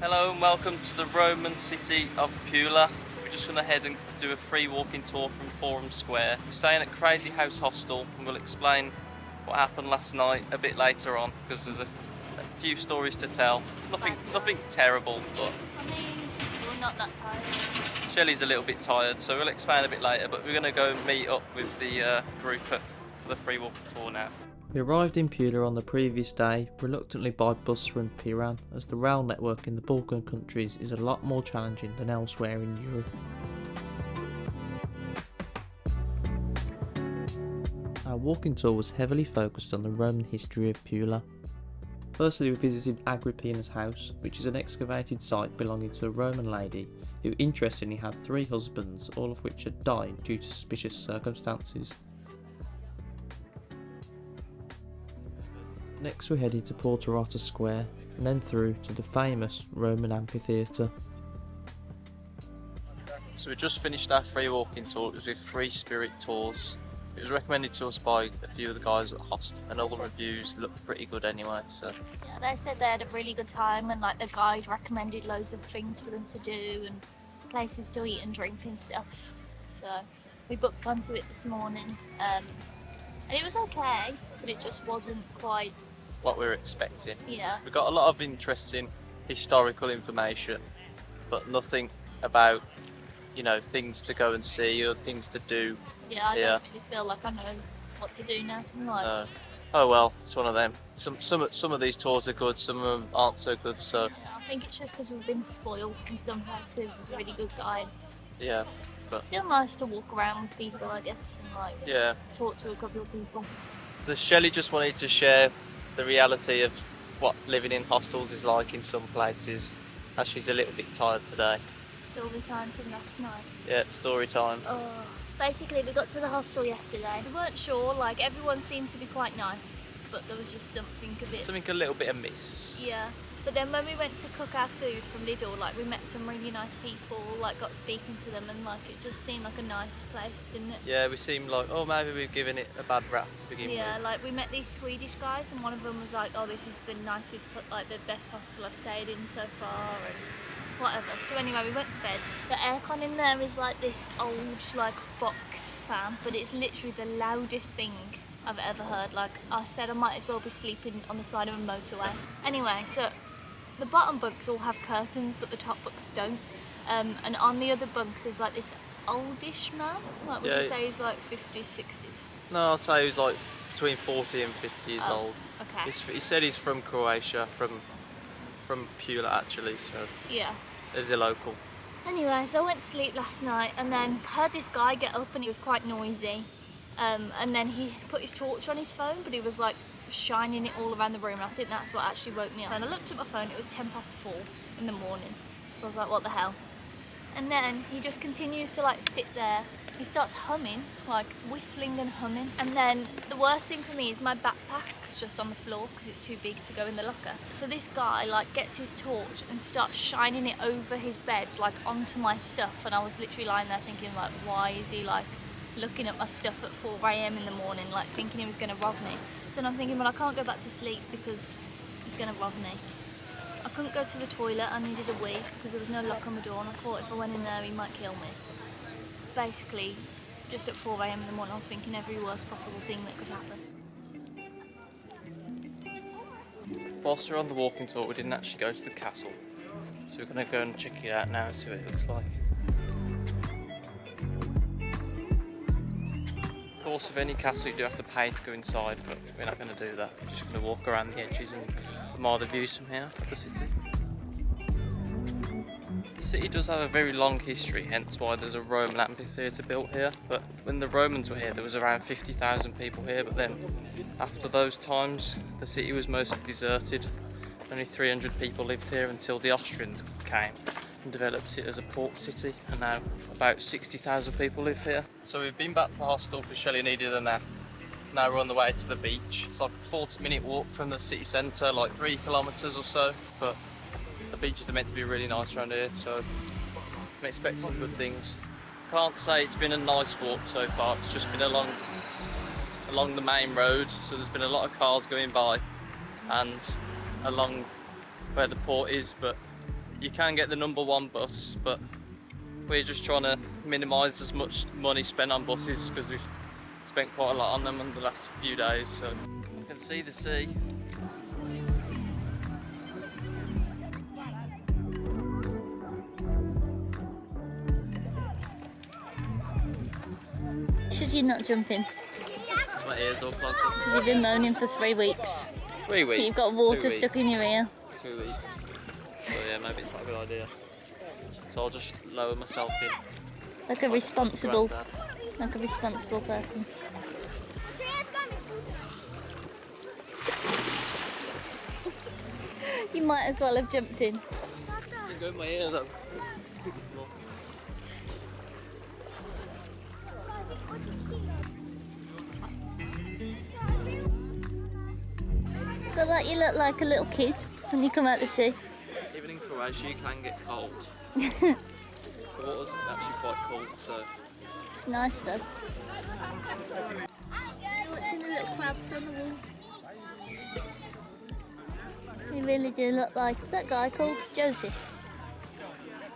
Hello and welcome to the Roman city of Pula. We're just going to head and do a free walking tour from Forum Square. We're staying at Crazy House Hostel and we'll explain what happened last night a bit later on because there's a few stories to tell. Nothing terrible, but I mean, you're not that tired. Shelley's a little bit tired, so we'll explain a bit later, but we're going to go meet up with the group for the free walking tour now. We arrived in Pula on the previous day, reluctantly by bus from Piran, as the rail network in the Balkan countries is a lot more challenging than elsewhere in Europe. Our walking tour was heavily focused on the Roman history of Pula. Firstly, we visited Agrippina's house, which is an excavated site belonging to a Roman lady who interestingly had 3 husbands, all of which had died due to suspicious circumstances. Next we headed to Porta Square and then through to the famous Roman amphitheatre. So we just finished our free walking tour. It was with Free Spirit Tours. It was recommended to us by a few of the guys at the hostel and all the reviews looked pretty good anyway. So Yeah, they said they had a really good time and like the guide recommended loads of things for them to do and places to eat and drink and stuff. So we booked onto it this morning and it was okay, but it just wasn't quite what we were expecting. Yeah. We got a lot of interesting historical information, but nothing about, things to go and see or things to do. Yeah, I don't really feel like I know what to do now. No. Oh well, it's one of them. Some of these tours are good, some of them aren't so good. So Yeah, I think it's just because we've been spoiled in some places with really good guides. yeah, It's still nice to walk around with people, I guess, and talk to a couple of people. So Shelley just wanted to share the reality of what living in hostels is like in some places, as she's a little bit tired today. Story time from last night. Yeah, story time. Basically, we got to the hostel yesterday. We weren't sure, everyone seemed to be quite nice, but there was just something A little bit amiss. Yeah. But then when we went to cook our food from Lidl, we met some really nice people, got speaking to them, and it just seemed like a nice place, didn't it? Yeah, we seemed like, maybe we've given it a bad rap to begin with. Yeah, we met these Swedish guys, and one of them was like, oh, this is the nicest, the best hostel I've stayed in so far, and whatever. So anyway, we went to bed. The aircon in there is this old, box fan, but it's literally the loudest thing I've ever heard. I said I might as well be sleeping on the side of a motorway. Anyway, so the bottom bunks all have curtains, but the top bunks don't. And on the other bunk, there's this oldish man. Would you say he's 50s, 60s? No, I'd say he was between 40 and 50 years old. Okay. He said he's from Croatia, from Pula actually, so Yeah. he's a local. Anyway, so I went to sleep last night and then heard this guy get up and he was quite noisy. And then he put his torch on his phone, but he was shining it all around the room, and I think that's what actually woke me up. And I looked at my phone, it was 4:10 in the morning, so I was like, what the hell? And then he just continues to sit there. He starts humming, whistling and humming. And then the worst thing for me is my backpack is just on the floor because it's too big to go in the locker. So this guy gets his torch and starts shining it over his bed, onto my stuff. And I was literally lying there thinking why is he looking at my stuff at 4 AM in the morning, thinking he was going to rob me. So then I'm thinking, well, I can't go back to sleep because he's going to rob me. I couldn't go to the toilet, I needed a wee because there was no lock on the door, and I thought if I went in there he might kill me. Basically, just at 4 AM in the morning I was thinking every worst possible thing that could happen. Whilst we're on the walking tour, we didn't actually go to the castle, so we're going to go and check it out now and see what it looks like. Of course, with any castle you do have to pay to go inside, but we're not going to do that. We're just going to walk around the edges and admire the views from here of the city. The city does have a very long history, hence why there's a Roman amphitheatre built here. But when the Romans were here, there was around 50,000 people here. But then, after those times, the city was mostly deserted. Only 300 people lived here until the Austrians came and developed it as a port city. And now about 60,000 people live here. So we've been back to the hostel because Shelley needed a nap. Now we're on the way to the beach. It's a 40-minute walk from the city centre, 3 kilometres or so. But the beaches are meant to be really nice around here, so I'm expecting good things. Can't say it's been a nice walk so far. It's just been along the main road, so there's been a lot of cars going by and along where the port is, but you can get the #1 bus, but we're just trying to minimise as much money spent on buses because we've spent quite a lot on them in the last few days. So you can see the sea. Should you not jump in? It's my ears all plugged up. Because you've been moaning for 3 weeks. 3 weeks. You've got water stuck in your ear. 2 weeks. So yeah, maybe it's not a good idea. So I'll just lower myself in. Like a responsible Granddad. person. You might as well have jumped in. Didn't go in my ear though. Feel like you look like a little kid when you come out the sea. Even in Croatia you can get cold. The water's actually quite cold, so It's nice though. Watching the little crabs on the wall. You really do look like, what's that guy called? Joseph.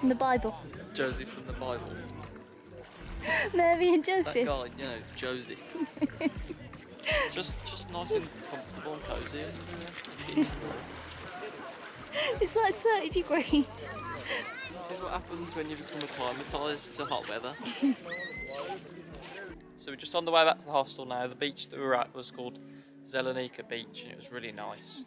In the Bible. Joseph from the Bible. Mary and That Joseph. guy, you know, Joseph. just nice and comfortable and cosy. It's like 30 degrees. This is what happens when you become acclimatised to hot weather. So we're just on the way back to the hostel now. The beach that we were at was called Zelenica Beach and it was really nice.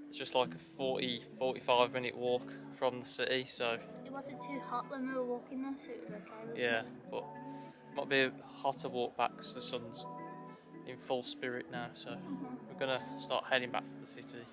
It's just like a 40-45 minute walk from the city, so It wasn't too hot when we were walking there, so it was okay, wasn't yeah, it? but it might be a hotter walk back because the sun's in full spirit now, so we're gonna start heading back to the city.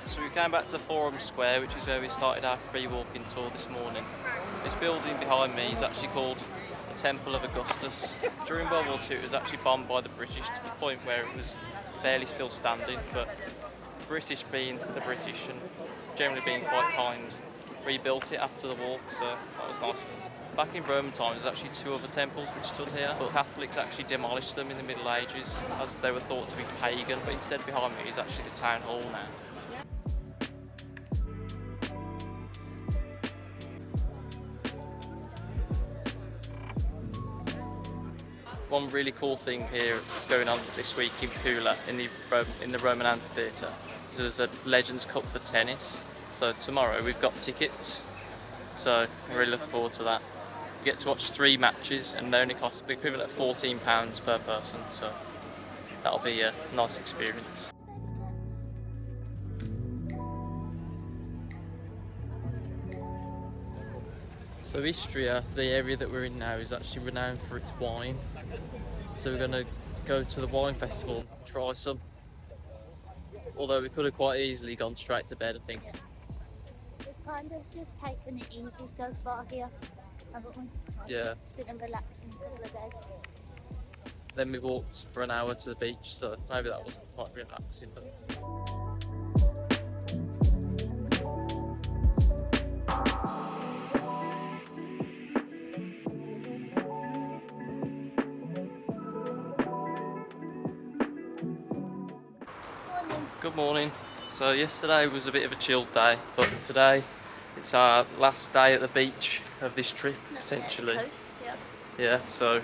So we came back to Forum Square, which is where we started our free walking tour this morning. This building behind me is actually called the Temple of Augustus. During World War II it was actually bombed by the British to the point where it was barely still standing, but the British being the British and generally being quite kind, rebuilt it after the war, so that was nice. Back in Roman times there's actually 2 other temples which stood here, but Catholics actually demolished them in the Middle Ages as they were thought to be pagan, but instead behind me is actually the town hall now. One really cool thing here that's going on this week in Pula in the Roman Amphitheatre is there's a Legends Cup for tennis. So tomorrow we've got tickets, so I'm really looking forward to that. You get to watch 3 matches and they only cost the equivalent of £14 per person, so that'll be a nice experience. So Istria, the area that we're in now, is actually renowned for its wine. So we're going to go to the wine festival and try some. Although we could have quite easily gone straight to bed, I think. We've kind of just taken it easy so far here, haven't we? Yeah. It's been a relaxing couple of days. Then we walked for an hour to the beach, so maybe that wasn't quite relaxing. But good morning. So yesterday was a bit of a chilled day, but today it's our last day at the beach of this trip, potentially. Coast, yeah. Yeah, so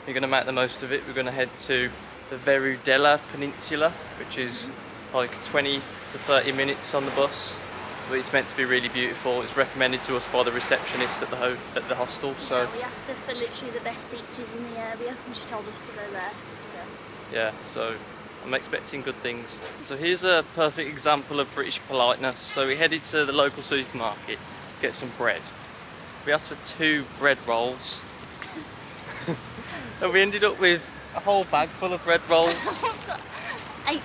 we're going to make the most of it. We're going to head to the Eurail Peninsula, which is like 20 to 30 minutes on the bus. But it's meant to be really beautiful. It's recommended to us by the receptionist at the hostel. So yeah, we asked her for literally the best beaches in the area, and she told us to go there. So yeah, so I'm expecting good things. So here's a perfect example of British politeness. So we headed to the local supermarket to get some bread. We asked for 2 bread rolls. And we ended up with a whole bag full of bread rolls. 8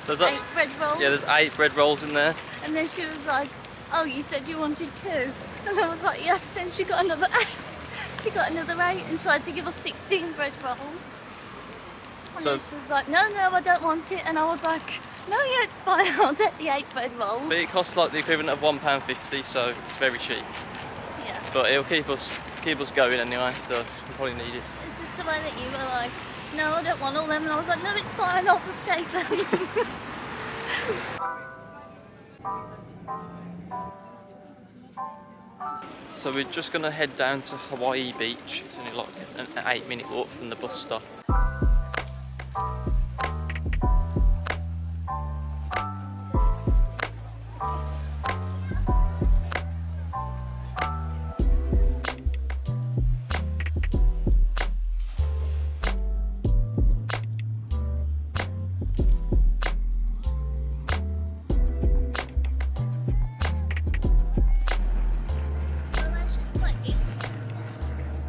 bread rolls. Yeah, there's 8 bread rolls in there. And then she was like, "Oh, you said you wanted 2." And I was like, "Yes." Then she got another 8. She got another 8 and tried to give us 16 bread rolls. And So then she was like, "No, I don't want it." And I was like, "No, yeah, it's fine. I'll take the 8 bread rolls." but it costs like the equivalent of £1.50, so it's very cheap. Yeah. But it'll keep us going anyway, so we probably need it. Is this the way that you were like, no, I don't want all them. And I was like, no, it's fine, I'll just take them. So we're just going to head down to Hawaii Beach. It's only like an 8-minute walk from the bus stop.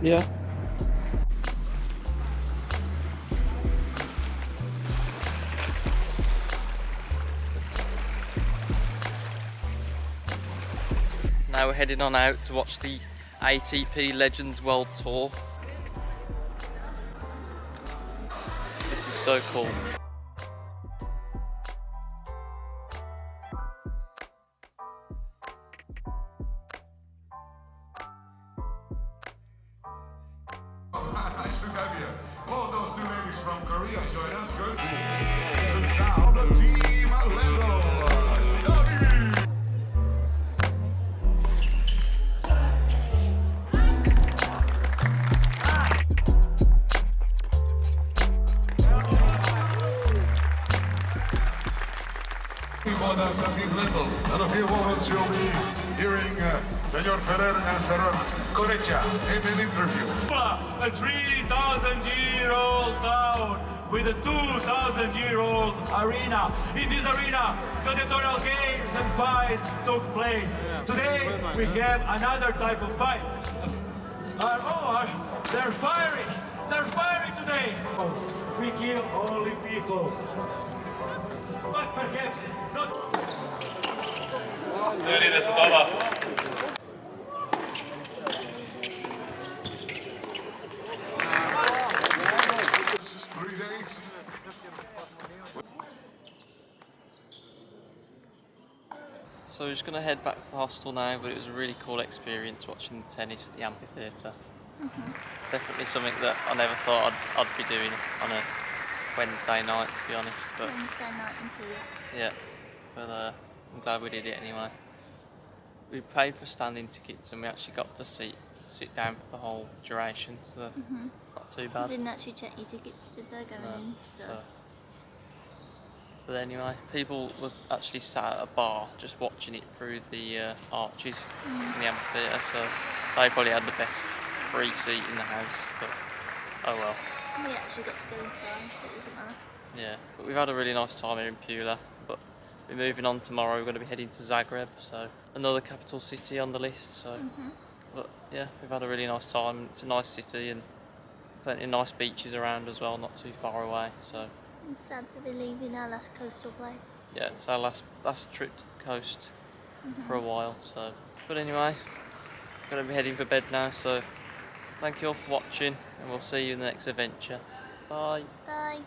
Yeah. Now we're heading on out to watch the ATP Legends World Tour. This is so cool. Nice to have you. Oh, those two ladies from Korea join us. Good. The sound of Team Orlando. Bodas at the level. And a few moments you'll be hearing Senor Ferrer and Senor Correcha in an interview. Pula, a 3,000-year-old town with a 2,000-year-old arena. In this arena, gladiatorial games and fights took place. Today, we have another type of fight. They're fiery! They're fiery today! We kill only people. But perhaps not. Tyyli tässä tava. So we're just going to head back to the hostel now, but it was a really cool experience watching the tennis at the amphitheatre. It's definitely something that I never thought I'd be doing on a Wednesday night, to be honest. But Wednesday night in Pula. yeah, but I'm glad we did it anyway. We paid for standing tickets and we actually got to sit down for the whole duration, so it's not too I bad. didn't actually check your tickets, did they, going in? So. But anyway, people were actually sat at a bar just watching it through the arches in the amphitheatre, so they probably had the best free seat in the house, but oh well. We actually got to go inside, so it doesn't matter. Yeah, but we've had a really nice time here in Pula, but we're moving on tomorrow. We're going to be heading to Zagreb, so another capital city on the list, so but yeah, we've had a really nice time. It's a nice city and plenty of nice beaches around as well, not too far away, so I'm sad to be leaving our last coastal place. yeah, it's our last trip to the coast for a while, so but anyway, I'm going to be heading for bed now, so thank you all for watching and we'll see you in the next adventure. Bye. Bye.